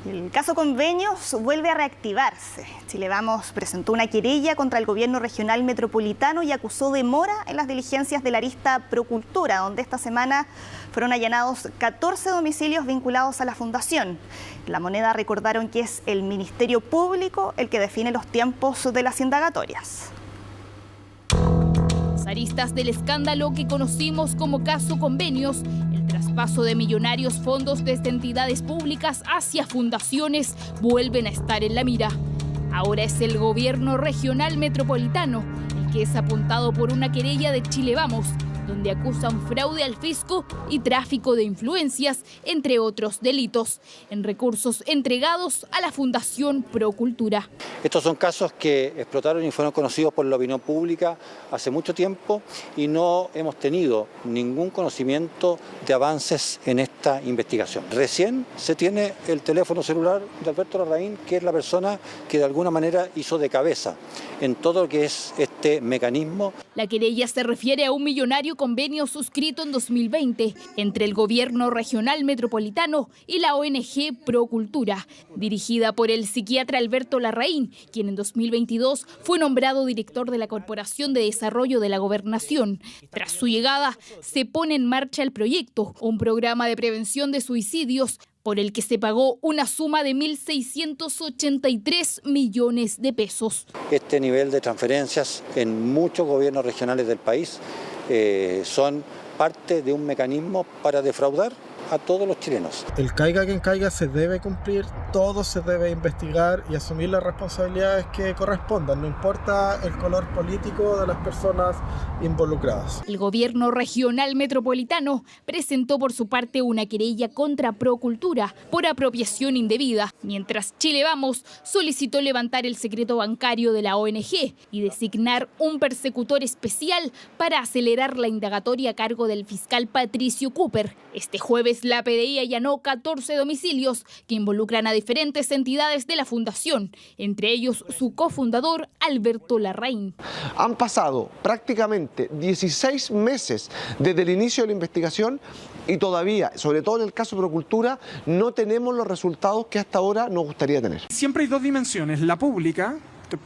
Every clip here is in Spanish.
El caso Convenios vuelve a reactivarse. Chile Vamos presentó una querella contra el gobierno regional metropolitano y acusó demora en las diligencias de la arista Procultura, donde esta semana fueron allanados 14 domicilios vinculados a la fundación. La Moneda recordaron que es el Ministerio Público el que define los tiempos de las indagatorias. Las aristas del escándalo que conocimos como caso Convenios, el traspaso de millonarios fondos desde entidades públicas hacia fundaciones, vuelven a estar en la mira. Ahora es el gobierno regional metropolitano el que es apuntado por una querella de Chile Vamos, donde acusan fraude al fisco y tráfico de influencias, entre otros delitos, en recursos entregados a la Fundación Procultura. Estos son casos que explotaron y fueron conocidos por la opinión pública hace mucho tiempo y no hemos tenido ningún conocimiento de avances en esta investigación. Recién se tiene el teléfono celular de Alberto Larraín, que es la persona que de alguna manera hizo de cabeza en todo lo que es este mecanismo. La querella se refiere a un millonario convenio suscrito en 2020 entre el gobierno regional metropolitano y la ONG Procultura, dirigida por el psiquiatra Alberto Larraín, quien en 2022 fue nombrado director de la Corporación de Desarrollo de la Gobernación. Tras su llegada, se pone en marcha el proyecto, un programa de prevención de suicidios, por el que se pagó una suma de 1.683 millones de pesos. Este nivel de transferencias en muchos gobiernos regionales del país son parte de un mecanismo para defraudar a todos los chilenos. El caiga quien caiga se debe cumplir, todo se debe investigar y asumir las responsabilidades que correspondan, no importa el color político de las personas involucradas. El gobierno regional metropolitano presentó por su parte una querella contra Procultura por apropiación indebida, mientras Chile Vamos solicitó levantar el secreto bancario de la ONG y designar un persecutor especial para acelerar la indagatoria a cargo del fiscal Patricio Cooper. Este jueves la PDI allanó 14 domicilios que involucran a diferentes entidades de la fundación, entre ellos su cofundador Alberto Larraín. Han pasado prácticamente 16 meses desde el inicio de la investigación y todavía, sobre todo en el caso de Procultura, no tenemos los resultados que hasta ahora nos gustaría tener. Siempre hay dos dimensiones, la pública,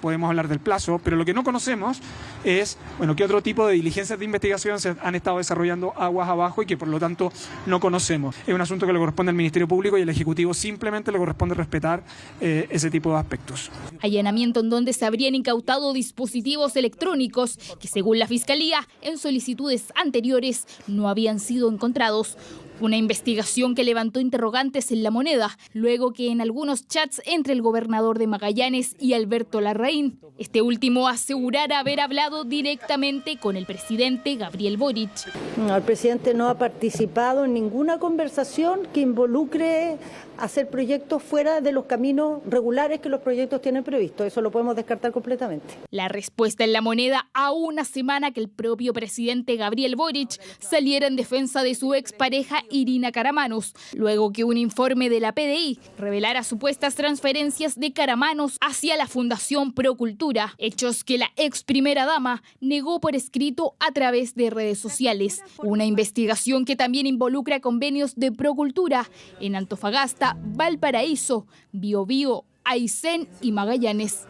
podemos hablar del plazo, pero lo que no conocemos es, bueno, qué otro tipo de diligencias de investigación se han estado desarrollando aguas abajo y que por lo tanto no conocemos. Es un asunto que le corresponde al Ministerio Público y al Ejecutivo simplemente le corresponde respetar ese tipo de aspectos. Allanamiento en donde se habrían incautado dispositivos electrónicos que, según la Fiscalía, en solicitudes anteriores no habían sido encontrados. Una investigación que levantó interrogantes en La Moneda, luego que en algunos chats entre el gobernador de Magallanes y Alberto Larraín, este último asegurara haber hablado directamente con el presidente Gabriel Boric. No, el presidente no ha participado en ninguna conversación que involucre hacer proyectos fuera de los caminos regulares que los proyectos tienen previstos. Eso lo podemos descartar completamente. La respuesta en La Moneda a una semana que el propio presidente Gabriel Boric saliera en defensa de su expareja Irina Caramanos, luego que un informe de la PDI revelara supuestas transferencias de Caramanos hacia la Fundación Procultura, hechos que la ex primera dama negó por escrito a través de redes sociales. Una investigación que también involucra convenios de Procultura en Antofagasta, Valparaíso, Biobío, Aysén y Magallanes.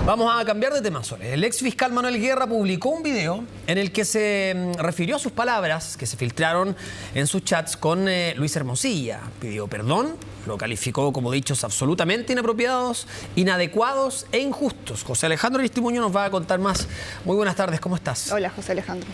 Vamos a cambiar de tema, Sole. El ex fiscal Manuel Guerra publicó un video en el que se refirió a sus palabras que se filtraron en sus chats con Luis Hermosilla. Pidió perdón, lo calificó como dichos absolutamente inapropiados, inadecuados e injustos. José Alejandro Aristimuño nos va a contar más. Muy buenas tardes, ¿cómo estás? Hola, José Alejandro.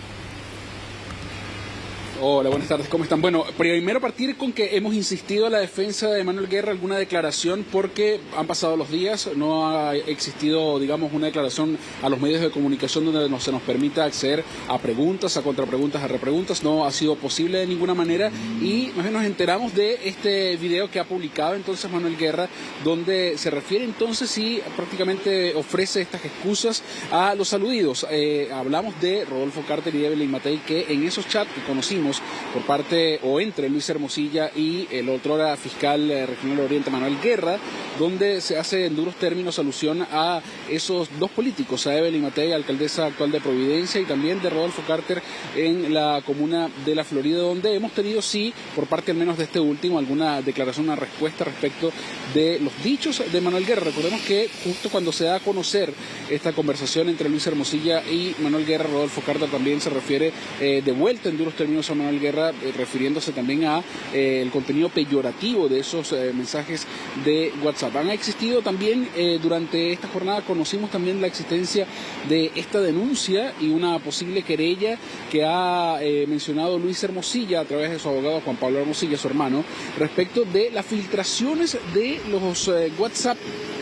Hola, buenas tardes, ¿cómo están? Bueno, primero partir con que hemos insistido a la defensa de Manuel Guerra alguna declaración porque han pasado los días, no ha existido, digamos, una declaración a los medios de comunicación donde se nos permita acceder a preguntas, a contrapreguntas, a repreguntas, no ha sido posible de ninguna manera y más bien nos enteramos de este video que ha publicado entonces Manuel Guerra, donde se refiere entonces y prácticamente ofrece estas excusas a los aludidos. Hablamos de Rodolfo Carter y Evelyn Matei, que en esos chats que conocimos últimos por parte o entre Luis Hermosilla y el otrora fiscal regional de Oriente, Manuel Guerra, donde se hace en duros términos alusión a esos dos políticos, a Evelyn Matei, alcaldesa actual de Providencia, y también de Rodolfo Carter en la comuna de La Florida, donde hemos tenido, sí, por parte al menos de este último, alguna declaración, una respuesta respecto de los dichos de Manuel Guerra. Recordemos que justo cuando se da a conocer esta conversación entre Luis Hermosilla y Manuel Guerra, Rodolfo Carter también se refiere de vuelta en duros términos a Manuel Guerra, refiriéndose también a el contenido peyorativo de esos mensajes de WhatsApp. Han existido también, durante esta jornada conocimos también la existencia de esta denuncia y una posible querella que ha mencionado Luis Hermosilla a través de su abogado Juan Pablo Hermosilla, su hermano, respecto de las filtraciones de los WhatsApp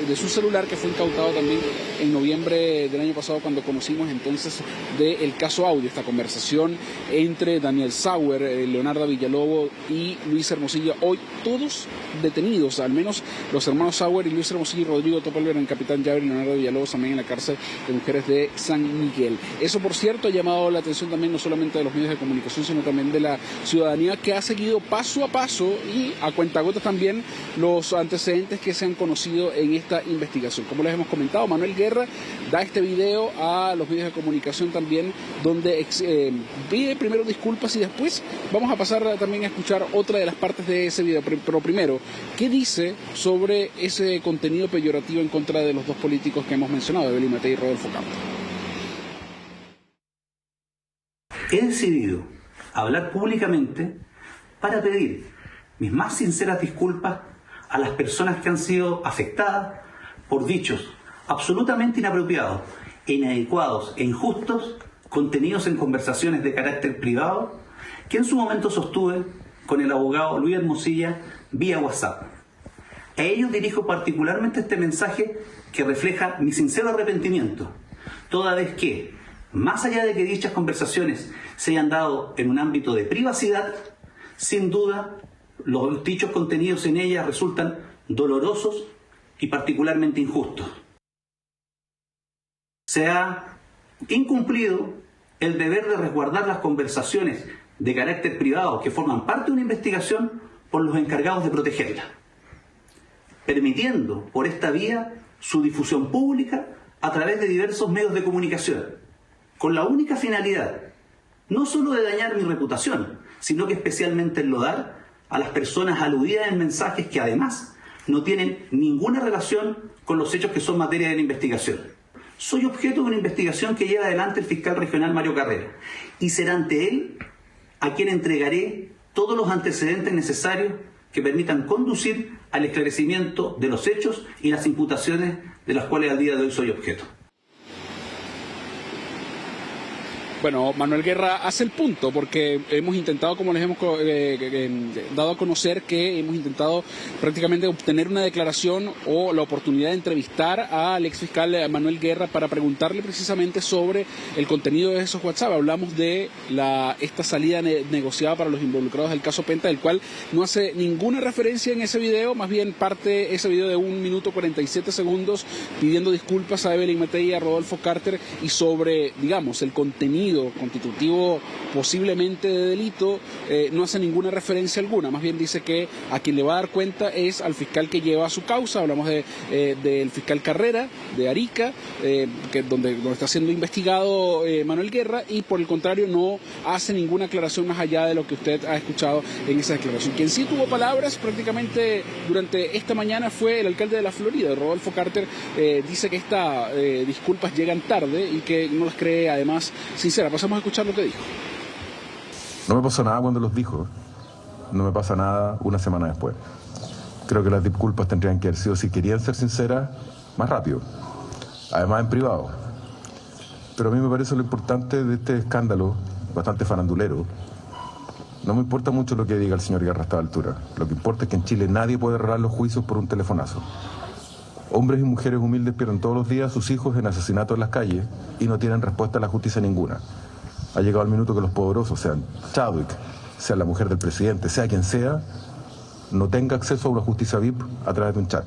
de su celular, que fue incautado también en noviembre del año pasado, cuando conocimos entonces del caso audio, esta conversación entre Daniel Sauer, Leonardo Villalobos y Luis Hermosilla, hoy todos detenidos, al menos los hermanos Sauer y Luis Hermosilla y Rodrigo Topolver en Capitán Llave, y Leonardo Villalobos también en la cárcel de mujeres de San Miguel. Eso, por cierto, ha llamado la atención también no solamente de los medios de comunicación, sino también de la ciudadanía, que ha seguido paso a paso y a cuentagotas también los antecedentes que se han conocido en esta investigación. Como les hemos comentado, Manuel Guerra da este video a los medios de comunicación también, donde pide primero disculpas y después vamos a pasar también a escuchar otra de las partes de ese video. Pero primero, ¿qué dice sobre ese contenido peyorativo en contra de los dos políticos que hemos mencionado, Evelyn Matei y Rodolfo Carter? He decidido hablar públicamente para pedir mis más sinceras disculpas a las personas que han sido afectadas por dichos absolutamente inapropiados, inadecuados e injustos contenidos en conversaciones de carácter privado que en su momento sostuve con el abogado Luis Hermosilla vía WhatsApp. A ellos dirijo particularmente este mensaje que refleja mi sincero arrepentimiento, toda vez que, más allá de que dichas conversaciones se hayan dado en un ámbito de privacidad, sin duda los dichos contenidos en ellas resultan dolorosos y particularmente injustos. Se ha incumplido el deber de resguardar las conversaciones de carácter privado que forman parte de una investigación por los encargados de protegerla, permitiendo por esta vía su difusión pública a través de diversos medios de comunicación, con la única finalidad no solo de dañar mi reputación, sino que especialmente enlodar a las personas aludidas en mensajes que además no tienen ninguna relación con los hechos que son materia de la investigación. Soy objeto de una investigación que lleva adelante el fiscal regional Mario Carrera, y será ante él a quien entregaré todos los antecedentes necesarios que permitan conducir al esclarecimiento de los hechos y las imputaciones de las cuales al día de hoy soy objeto. Bueno, Manuel Guerra hace el punto, porque hemos intentado, como les hemos dado a conocer, que hemos intentado prácticamente obtener una declaración o la oportunidad de entrevistar al exfiscal Manuel Guerra para preguntarle precisamente sobre el contenido de esos WhatsApp. Hablamos de esta salida negociada para los involucrados del caso Penta, del cual no hace ninguna referencia en ese video, más bien parte ese video de 1 minuto 47 segundos pidiendo disculpas a Evelyn Matei y a Rodolfo Carter, y sobre, digamos, el contenido constitutivo posiblemente de delito, no hace ninguna referencia alguna. Más bien dice que a quien le va a dar cuenta es al fiscal que lleva su causa. Hablamos del fiscal Carrera de Arica, donde está siendo investigado Manuel Guerra, y por el contrario no hace ninguna aclaración más allá de lo que usted ha escuchado en esa declaración. Quien sí tuvo palabras prácticamente durante esta mañana fue el alcalde de La Florida, Rodolfo Carter. Dice que estas disculpas llegan tarde y que no las cree además sinceras. Pasamos a escuchar lo que dijo. No me pasó nada cuando los dijo, no me pasa nada una semana después. Creo que las disculpas tendrían que haber sido, si querían ser sinceras, más rápido, además en privado. Pero a mí me parece lo importante de este escándalo, bastante farandulero. No me importa mucho lo que diga el señor Guerra a esta altura. Lo que importa es que en Chile nadie puede arreglar los juicios por un telefonazo. Hombres y mujeres humildes pierden todos los días a sus hijos en asesinatos en las calles y no tienen respuesta a la justicia ninguna. Ha llegado el minuto que los poderosos, sean Chadwick, sea la mujer del presidente, sea quien sea, no tenga acceso a una justicia VIP a través de un chat.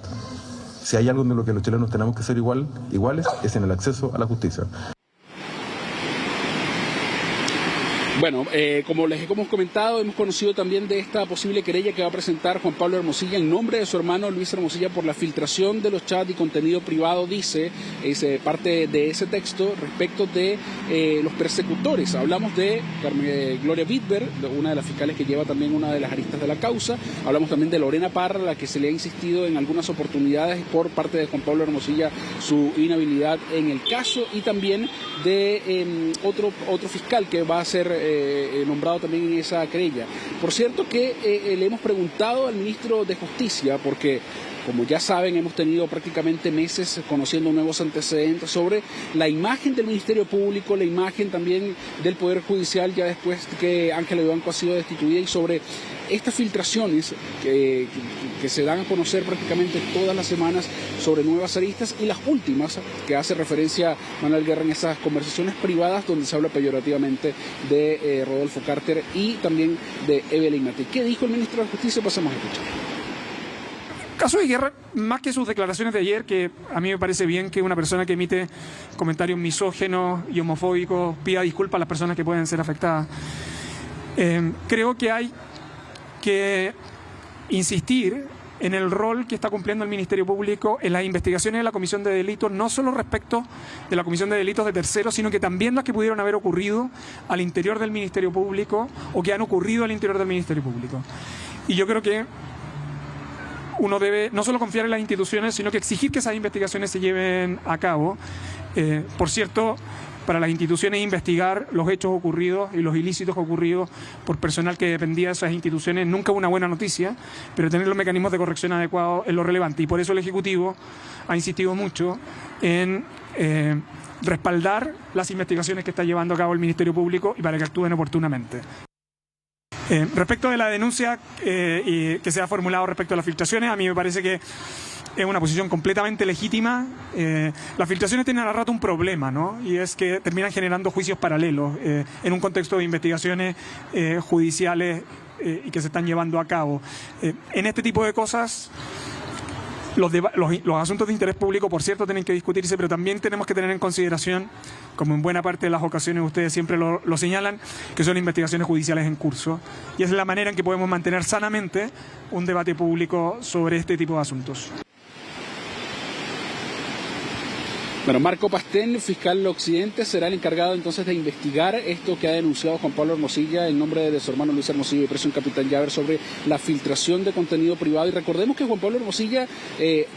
Si hay algo en lo que los chilenos tenemos que ser iguales, es en el acceso a la justicia. Bueno, como les hemos comentado, hemos conocido también de esta posible querella que va a presentar Juan Pablo Hermosilla en nombre de su hermano Luis Hermosilla por la filtración de los chats y contenido privado, dice, es parte de ese texto respecto de los persecutores. Hablamos de Gloria Wittberg, una de las fiscales que lleva también una de las aristas de la causa. Hablamos también de Lorena Parra, a la que se le ha insistido en algunas oportunidades por parte de Juan Pablo Hermosilla su inhabilidad en el caso, y también de otro fiscal que va a ser nombrado también en esa querella. Por cierto que le hemos preguntado al ministro de Justicia, porque como ya saben, hemos tenido prácticamente meses conociendo nuevos antecedentes sobre la imagen del Ministerio Público, la imagen también del Poder Judicial ya después que Ángela Vivanco ha sido destituida, y sobre estas filtraciones que se dan a conocer prácticamente todas las semanas sobre nuevas aristas, y las últimas que hace referencia Manuel Guerra en esas conversaciones privadas donde se habla peyorativamente de Rodolfo Carter y también de Evelyn Matei. ¿Qué dijo el ministro de Justicia? Pasamos a escuchar. Caso de Guerra, más que sus declaraciones de ayer, que a mí me parece bien que una persona que emite comentarios misógenos y homofóbicos pida disculpas a las personas que pueden ser afectadas. Creo que hay que insistir en el rol que está cumpliendo el Ministerio Público en las investigaciones de la Comisión de Delitos, no solo respecto de la Comisión de Delitos de terceros, sino que también las que pudieron haber ocurrido al interior del Ministerio Público o que han ocurrido al interior del Ministerio Público. Y yo creo que uno debe no solo confiar en las instituciones, sino que exigir que esas investigaciones se lleven a cabo. Por cierto, para las instituciones investigar los hechos ocurridos y los ilícitos ocurridos por personal que dependía de esas instituciones nunca es una buena noticia, pero tener los mecanismos de corrección adecuados es lo relevante. Y por eso el Ejecutivo ha insistido mucho en respaldar las investigaciones que está llevando a cabo el Ministerio Público y para que actúen oportunamente. Respecto de la denuncia que se ha formulado respecto a las filtraciones, a mí me parece que es una posición completamente legítima. Las filtraciones tienen a rato un problema, ¿no? Y es que terminan generando juicios paralelos en un contexto de investigaciones judiciales y que se están llevando a cabo. En este tipo de cosas, los asuntos de interés público, por cierto, tienen que discutirse, pero también tenemos que tener en consideración, como en buena parte de las ocasiones ustedes siempre lo señalan, que son investigaciones judiciales en curso. Y es la manera en que podemos mantener sanamente un debate público sobre este tipo de asuntos. Bueno, Marco Pastén, fiscal occidente, será el encargado entonces de investigar esto que ha denunciado Juan Pablo Hermosilla en nombre de su hermano Luis Hermosilla y preso en Capitán Llaver sobre la filtración de contenido privado. Y recordemos que Juan Pablo Hermosilla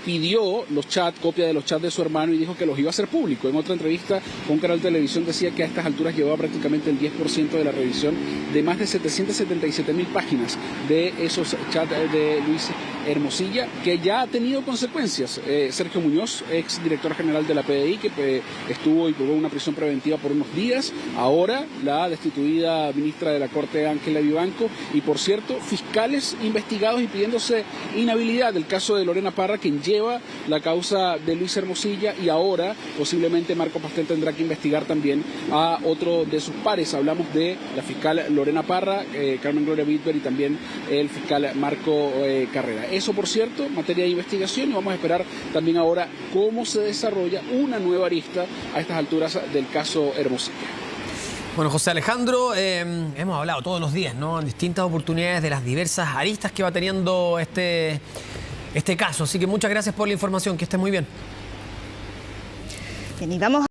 pidió los chats, copia de los chats de su hermano, y dijo que los iba a hacer público. En otra entrevista con un canal de televisión decía que a estas alturas llevaba prácticamente el 10% de la revisión de más de 777.000 páginas de esos chats de Luis Hermosilla, que ya ha tenido consecuencias. Sergio Muñoz, ex director general de la PDI, que estuvo y purgó una prisión preventiva por unos días, ahora la destituida ministra de la Corte Ángela Vivanco, y por cierto, fiscales investigados y pidiéndose inhabilidad del caso de Lorena Parra, quien lleva la causa de Luis Hermosilla, y ahora posiblemente Marco Pastén tendrá que investigar también a otro de sus pares. Hablamos de la fiscal Lorena Parra, Carmen Gloria Wittberg y también el fiscal Marco Carrera. Eso, por cierto, materia de investigación, y vamos a esperar también ahora cómo se desarrolla una nueva arista a estas alturas del caso Hermosilla. Bueno, José Alejandro, hemos hablado todos los días, ¿no?, en distintas oportunidades de las diversas aristas que va teniendo este caso. Así que muchas gracias por la información, que esté muy bien. Bien, y vamos